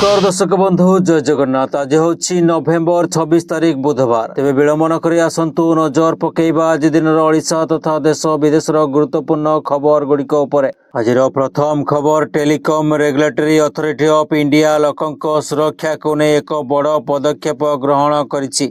नमस्कार दर्शक बंधु जय जगन्नाथ। आज हूँ नवेम्बर 26 तारिख बुधवार। तेज विलंब न कर आसतु नजर पकेबा आज दिन ओडिशा तथा देश विदेश गुरुत्वपूर्ण खबर गुड़िक उपर। आज प्रथम खबर telecom regulatory authority of India लोकों सुरक्षा को नहीं एक बड़ पदक्षेप ग्रहण करिछि।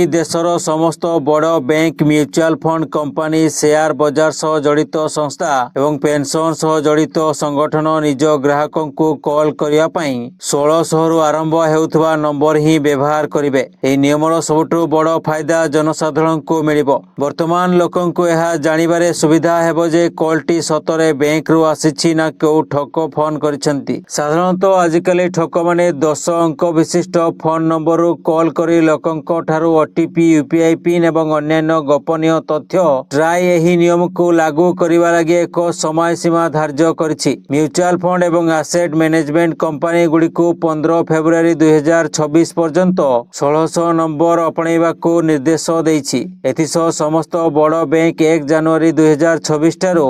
देशर समस्त बड़ bank mutual fund company share बाजार सह जड़ित संस्था एवं पेंशन सह जड़ित संगठन निज ग्राहकों को कॉल करने 1600 रु आरंभ हेउथबा नंबर ही व्यवहार करिवे। एही नियमर सबुठु बड़ फायदा जनसाधारण को मिलिबो। वर्तमान लोकन को यह जानिबारे सुविधा हेबो जे कॉलटी सतरे बैंक रु आसीछि ना केउ ठक फोन करिसेंती। साधारणतः आजिकाली ठक माने 10 अंक विशिष्ट फोन नंबर रु कॉल करी लोकंक ठारू ओटीपी यूपीआई पिन एवं अन्यान्य गोपनीय तथ्य ट्राई एही नियम को लागू करिवा लागि एक समय सीमा धार्य करिछि। म्यूचुअल फंड एवं एसेट मैनेजमेंट कंपनी गुडी को 15 फेब्रुआरी 2026 पर्यंत 1600 नंबर अपणैबा को निर्देश देइछि। एथिसह समस्त बड़ बैंक 1 जनवरी 2026 ठारू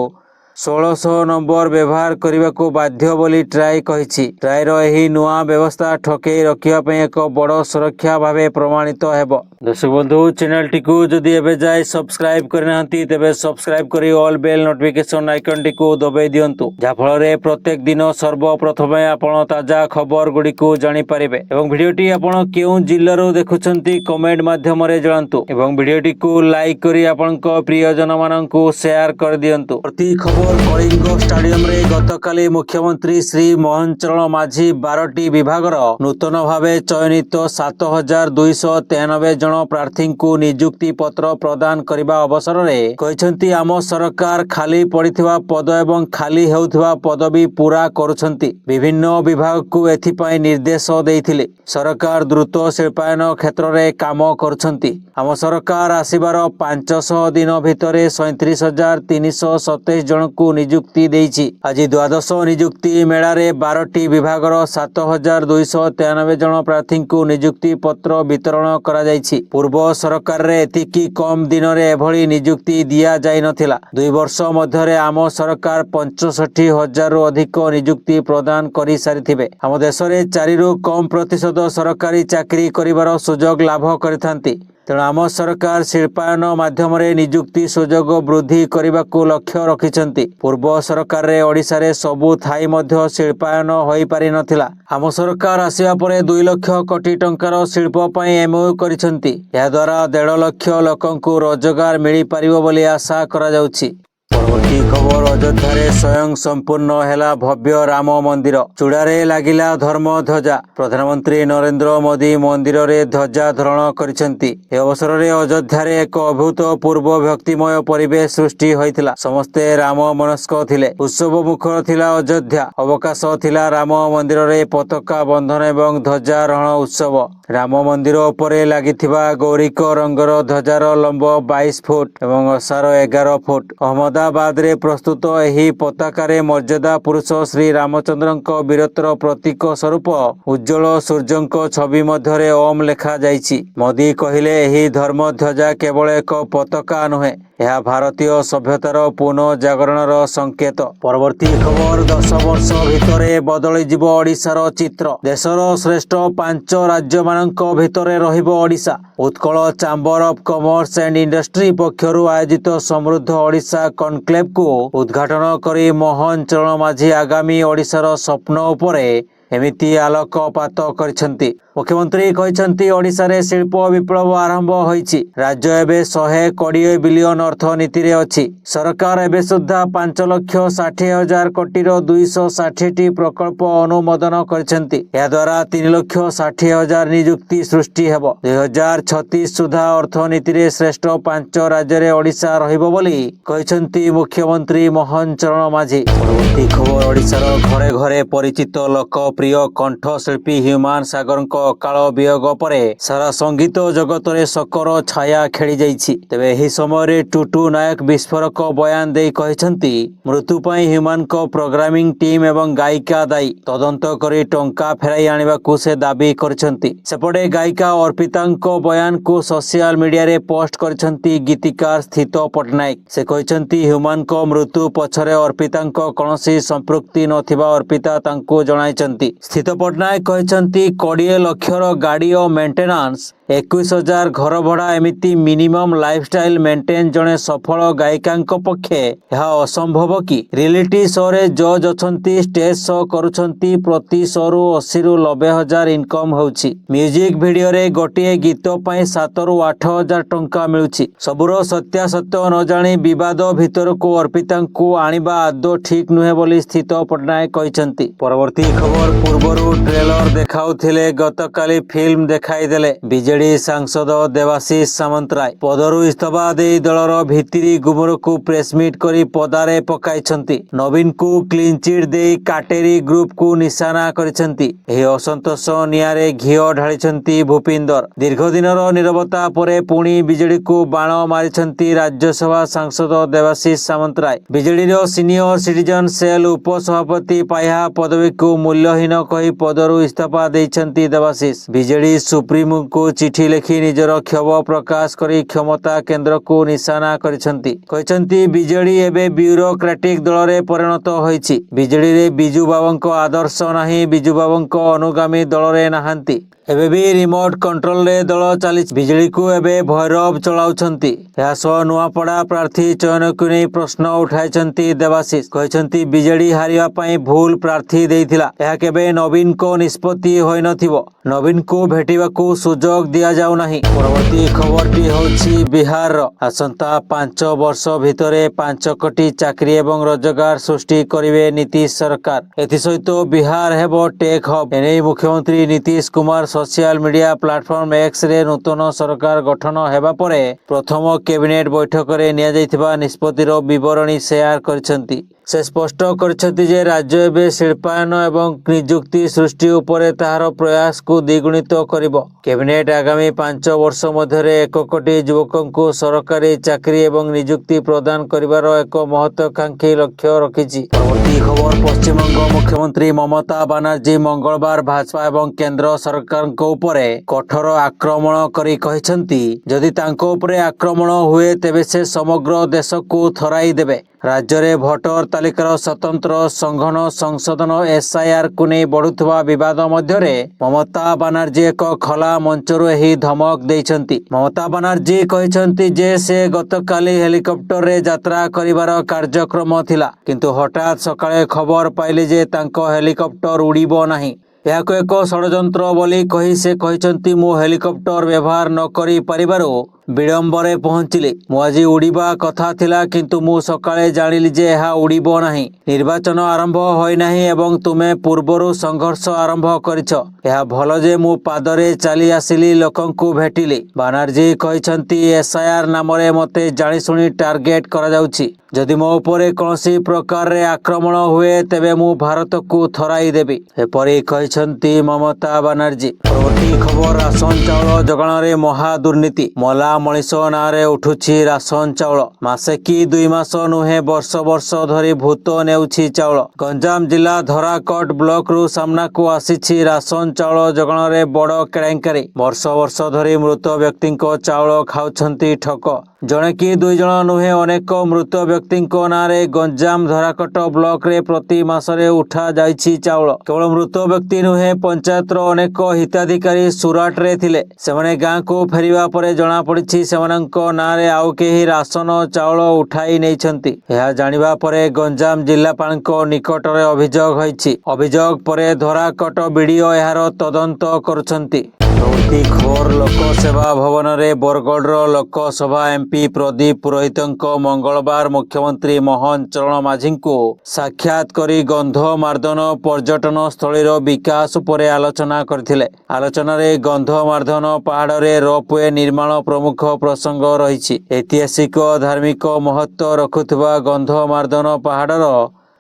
1600 नंबर व्यवहार करने को बाध्य बोली ट्राई कहिछि। ट्राईर एही नुआ व्यवस्था ठकेई रखिया पय एक बड़ सुरक्षा भावे प्रमाणित हेबो। दर्शक बंधु चैनल टी को जदि एबे जाय सब्सक्राइब करनांती तेबे सब्सक्राइब करी ऑल बेल नोटिफिकेशन आइकन टी को दबाई दियंतु, जा फल रे प्रत्येक दिन सर्वप्रथमे आपण ताजा खबर गुडी को जानि परिबे। एवं वीडियो टी आपण केउ जिल्ला रो देखुछंती कमेंट माध्यम रे जणांतु एवं वीडियो टी को लाइक करी आपनक प्रियजन माननकु शेयर कर दियंतु। प्रति खबर कलिंग स्टेडियम रे गतकाली मुख्यमंत्री श्री मोहन चरण माझी 12टी विभागर नूतन भावे चयनित 7293 जन प्रार्थी को नियुक्ति पत्र प्रदान करने अवसर में कहते आम सरकार खाली पड़िथिबा पद एवं खाली हेउथिबा पदवी पूरा करुछंती। विभिन्न विभाग को एथिपाई निर्देश देइथिले। सरकार द्रुत शिल्पायन क्षेत्र में काम करुछंती। आम सरकार आसिबार 500 दिन भितरे 37,327 जन को नियुक्ति देइछि। आज द्वादश नियुक्ति मेला रे 12टी विभागर 7293 जन प्रार्थी को नियुक्ति पत्र वितरण करा जाइछि। पूर्व सरकार रे एतिकी कम दिन रे एभली नियुक्ति दिया जाई नथिला। 2 वर्ष मध्यरे आम सरकार 65,000 रु अधिक नियुक्ति प्रदान करि सारिथिबे। आम देश रे 4 रु कम प्रतिशत सरकारी चाकरी करिवार सुजोग लाभ करिथांती। तेणु आम सरकार शिल्पायन माध्यम रे नियुक्ति सुजोग वृद्धि करने को लक्ष्य रखिछंती। पूर्व सरकार रे ओडिशा रे सबु थाई मध्य शिल्पायन होई पारि नथिला। आम सरकार आसिया परे 2 लाख कोटी टंकार शिल्प पई एमओयू करिछंती। या द्वारा 1.5 लाख लोकंकु रोजगार मिली पारिबो बोली आशा करा जाउछि। परवर्ती खबर अयोध्या रे स्वयं संपूर्ण हेला भव्य राम मंदिर। चूड़ारे लागिला धर्म ध्वजा। प्रधानमंत्री नरेंद्र मोदी मंदिर रे ध्वजा धारण करिसेंती। ए अवसर रे अयोध्या रे एक अभूतपूर्व भक्तिमय परिवेश सृष्टि होइतिला। समस्ते राम मनस्क थिले। उत्सव मुखर थिला अयोध्या। अवकाश थिला राम मंदिर रे पताका बंधन एवं ध्वजारोहण उत्सव। राम मंदिर उपरे लागिथिबा गौरीक रंगर ध्वजार लंब 22 फुट एवं ओसार 11 फुट। अहमदाबाद रे प्रस्तुत एही पताकारे मर्यादा पुरुष श्री रामचंद्रଙ୍କ वीरत्वर प्रतीक स्वरूप उज्जवल सूर्यଙ୍କ छवि मध्यरे ओम लेखा जाइछि। मोदी कहिले एही धर्म ध्वजा केवल एक पताका नुहे, यह भारतीय सभ्यतार पुनः जागरणर संकेत। परवर्ती खबर 10 वर्ष भितरे बदली जीव ओडिशार चित्र। देशर श्रेष्ठ 5 राज्य मानक भितरे रहिबो Odisha. Utkal chamber of commerce and industry पक्षरु आयोजित समृद्ध ओडिशा कॉन्क्लेव को उद्घाटन करी मोहन चरण माझी आगामी ओडिशार स्वप्न उपरे एमिति आलोकपात करिसेंती। मुख्यमंत्री कहते ओडिशा रे शिल्प विप्लव आरंभ होइछि। राज्य एबे 120 बिलियन अर्थनीति रे अछि। सरकार एबे सुद्धा 5,60,000 कोटी रो 260 टी प्रकल्प अनुमोदन करिसेंती। या द्वारा 3,60,000 नियुक्ति सृष्टि हेबो। 2036 सुधा अर्थनीति रे श्रेष्ठ 5 राज्य रे ओडिशा रहिबो बोली कहते मुख्यमंत्री मोहन चरण माझी। परवर्ती खबर ओडिशार घरे घरे परिचित लोकप्रिय कंठशिल्पी ह्यूमान सागर अकाल वियोग पर सारा संगीत जगत रे शोकर छाया खेली जाइछि। तेबे एही समय टुटू नायक विस्फोरक बयान दे कहछंती मृत्यु पई ह्यूमान को प्रोग्रामिंग टीम एवं गायिका दायी। तदंत करी टंका फेराई आनिबा को से दाबी करछंती। सेपटे गायिका अर्पितांको बयान को सोशल मीडिया रे पोस्ट करछंती गीतिकार स्थित पटनायक। से कहछंती ह्यूमान को मृत्यु पछरे अर्पितांको कोनोसी संपृक्ति नथिबा अर्पिता तांको जणाइछंती। स्थित पट्टनायक कहते 20 लक्षर गाड़ी और मेंटेनांस 21,000 घर भड़ा एमिति मिनिमम लाइफस्टाइल मेंटेन जड़े सफल गायिका पक्षे यह असंभव कि रियलिटी शो रे जज अछंती स्टेज शो करुछंती प्रति शो रु 80 रु 90 हजार इनकम होउछि म्यूजिक वीडियो रे गोटे गीत पई 7 रु 8 हजार टंका मिलुछि सबुरो सत्यासत्य न जानी विवाद भितर को अर्पिता को आनिबा आदो ठीक नुहे बोली स्थित पट्टनायक कहचंती। परवर्ती खबर पूर्वरु ट्रेलर देखाउथिले गतकाली फिल्म देखाई देले बीजेडी सांसद देवाशीष सामंतराय पदरु इस्तीफा दे दलर भितिरी गुमर को प्रेसमिट करी पदारे पकाइछंती नवीन को क्लीन चिट दे काटेरी ग्रुप को निशाना करिछंती एही असंतोष नियारे घिओ ढालिछंती भूपिंदर दीर्घ दिनर नीरवता परे पुणी बीजेडी को बाण मारिछंती राज्यसभा सांसद देवाशीष सामंतराय बीजेडी रो सीनियर सिटीजन सेल उपसभापति पाया पदवी को मूल्यहीन कही पदरु इस्तीफा देइछंती देवाशीष बीजेडी सुप्रीमो को चिठी लिखि निजर क्षोभ प्रकाश करी क्षमता केंद्र को निशाना करिछंती कहचंती बीजेडी एबे ब्यूरोक्रेटिक दल रे परिणत होईछि बीजेडी रे बिजू बाबूंको आदर्श नाही बिजू बाबूंको अनुगामी दल रे नाहांती एबे भी रिमोट कंट्रोल रे दल चली बीजेडी को एबे भैरव चलाउछंती या सह नुआपड़ा प्रार्थी चयन को नहीं प्रश्न उठाइछंती देवाशीष कहचंती बीजेडी हारिया पई भूल प्रार्थी देइथिला या केबे नवीन को निष्पत्ति होई नथिबो नवीन को भेटिबा को सुजोग दिया जाउ नाही। परवर्ती खबरटी होछि बिहार आसंता 5 वर्ष भितरे 5 कोटी चाकरी एवं रोजगार सृष्टि करिवे नीतीश सरकार एथि सहित बिहार हेबो टेक हब एने मुख्यमंत्री Nitish Kumar social media platform X रे नूतन सरकार गठन हेबा परे प्रथम कैबिनेट बैठक रे निया जाइथिबा निष्पत्तिर विवरणी शेयर करछंती से स्पष्ट करछंती जे राज्य एबे शिल्पायन एवं नियुक्ति सृष्टि उपरे ताहार प्रयास को द्विगुणित करिवो कैबिनेट आगामी 5 वर्ष मध्यरे 1 कोटी युवकों को सरकारी चाकरी एवं नियुक्ति प्रदान करिवार एक महत्वाकांक्षी लक्ष्य रखिछि। परवर्ती खबर पश्चिमबंग मुख्यमंत्री ममता बनर्जी मंगलवार भाजपा एवं केंद्र सरकार को उपरे कठोर आक्रमण करी कहिसंती जदि तांको उपरे आक्रमण हुए तेबे से समग्र देश को थराई देबे राज्य रे भोटर तालिकार स्वतंत्र संघन संशोधन एसआईआर को नहीं बढ़ुवा विवाद मध्यरे ममता बनर्जी एक खला मंचरु एही धमक देइछंती ममता बनर्जी कहिसंती जे से गतकाली हेलिकॉप्टर रे यात्रा करिवार कार्यक्रम थिला किंतु हठात सकाळे खबर पाइले जे तांको हेलिकॉप्टर उड़ीबो नाही याको एक षडयंत्र बोली कही से कहिसंती मु हेलिकॉप्टर व्यवहार न करि परिबारो विलंबरे पहुंचली मु आज उड़ीबा कथा थिला किंतु मु सकाळे जानिली जे एहा उड़ीबो नाही निर्वाचन आरंभ होई नाही एवं तुमे पूर्वरु संघर्ष आरंभ करिछ एहा भलो जे मु पादरे चली आसिली लोकन को भेटिली बनर्जी कहिसंती एसआईआर नाम रे मते जानि सुनी टार्गेट करा जाउछि जदि मो उपरे कोनसी प्रकार रे आक्रमण हुए तेबे मु भारत को थराई देबी एपरि कहिसंती ममता बनर्जी। परवर्ती खबर राशन चाउल जगण रे महा दुर्नीति मला मनीष नारे उठुछि राशन चाउल मासे कि 2 मास नुहे वर्ष वर्ष धरी भूत नेउछि चाउल गंजाम जिला धराकोट ब्लॉक रु सामना को आसीछि राशन चाउल जगण रे बड़ केलेंकारी वर्ष वर्ष धरी मृत व्यक्ति को चाउल खाउछंती ठक जणे कि 2 जण नुहे अनेक मृत व्यक्ति नारे गंजाम धराकोट ब्लॉक रे प्रति मासरे उठा जाइछि चाउल केवल मृत व्यक्ति नुहे पंचायत रो अनेक हिताधिकारी सुराट रे थिले सेमाने गां को फेरिबा परे जणा पड़िछि सेमानंको नारे आउ केही राशन चाउल उठाई नेइछंती एहा जानिबा परे गंजाम जिल्लापालको निकटरे अभियोग होइछि अभियोग परे धराकोट बीडीओ एहार तदंत करुछंती। प्रवृत्ति खबर लोकसेवा भवन रे बरगढ़ लोकसभा एमपी प्रदीप पुरोहितंको मंगलवार मुख्यमंत्री मोहन चरण माझी को साक्षात करी गंध मार्दन पर्यटन स्थली विकास पर आलोचना करथिले आलोचना रे गंध मार्दन पहाड़ रे रोपवे निर्माण प्रमुख प्रसंग रही ऐतिहासिक धार्मिक महत्व रखुवा गंध मार्दन पहाड़र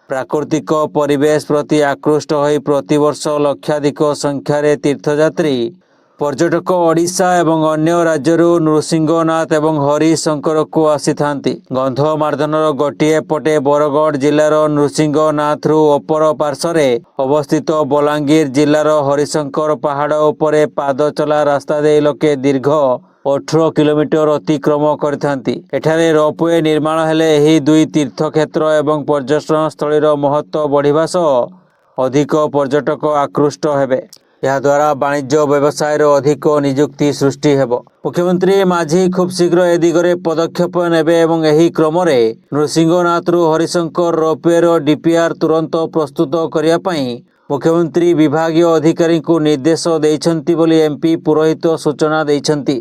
प्राकृतिक परिवेश प्रति आकृष्ट होई प्रतिवर्ष लक्षाधिक संख्यार तीर्थयात्री पर्यटक ओडिशा एवं अन्य राज्यरू नृसिंहनाथ एवं हरिशंकर को आसी थांती गंध मार्दनर गोटे पटे बरगढ़ जिलार नृसिंहनाथ रु अपर पार्श्वरे अवस्थित बलांगीर जिलार हरिशंकर पहाड़ उपरे पाद चला रास्ता दे लोके दीर्घ 18 किलोमीटर अतिक्रम करथांती एठारे रोपवे निर्माण हेले एही दुई तीर्थक्षेत्र एवं पर्यटन स्थलीर महत्व बढ़िबा सह ଅଧିକ ପର୍ଯ୍ୟଟକ ଆକୃଷ୍ଟ ହେବେ। ଏହାଦ୍ୱାରା ବାଣିଜ୍ୟ ବ୍ୟବସାୟର ଅଧିକ ନିଯୁକ୍ତି ସୃଷ୍ଟି ହେବ। ମୁଖ୍ୟମନ୍ତ୍ରୀ ମାଝୀ ଖୁବ୍ ଶୀଘ୍ର ଏ ଦିଗରେ ପଦକ୍ଷେପ ନେବେ ଏବଂ ଏହି କ୍ରମରେ ନୃସିଂହନାଥରୁ ହରିଶଙ୍କର ରୋପୱେର ଡିପିଆର୍ ତୁରନ୍ତ ପ୍ରସ୍ତୁତ କରିବା ପାଇଁ ମୁଖ୍ୟମନ୍ତ୍ରୀ ବିଭାଗୀୟ ଅଧିକାରୀଙ୍କୁ ନିର୍ଦ୍ଦେଶ ଦେଇଛନ୍ତି ବୋଲି ଏମ୍ପି ପୁରୋହିତ ସୂଚନା ଦେଇଛନ୍ତି।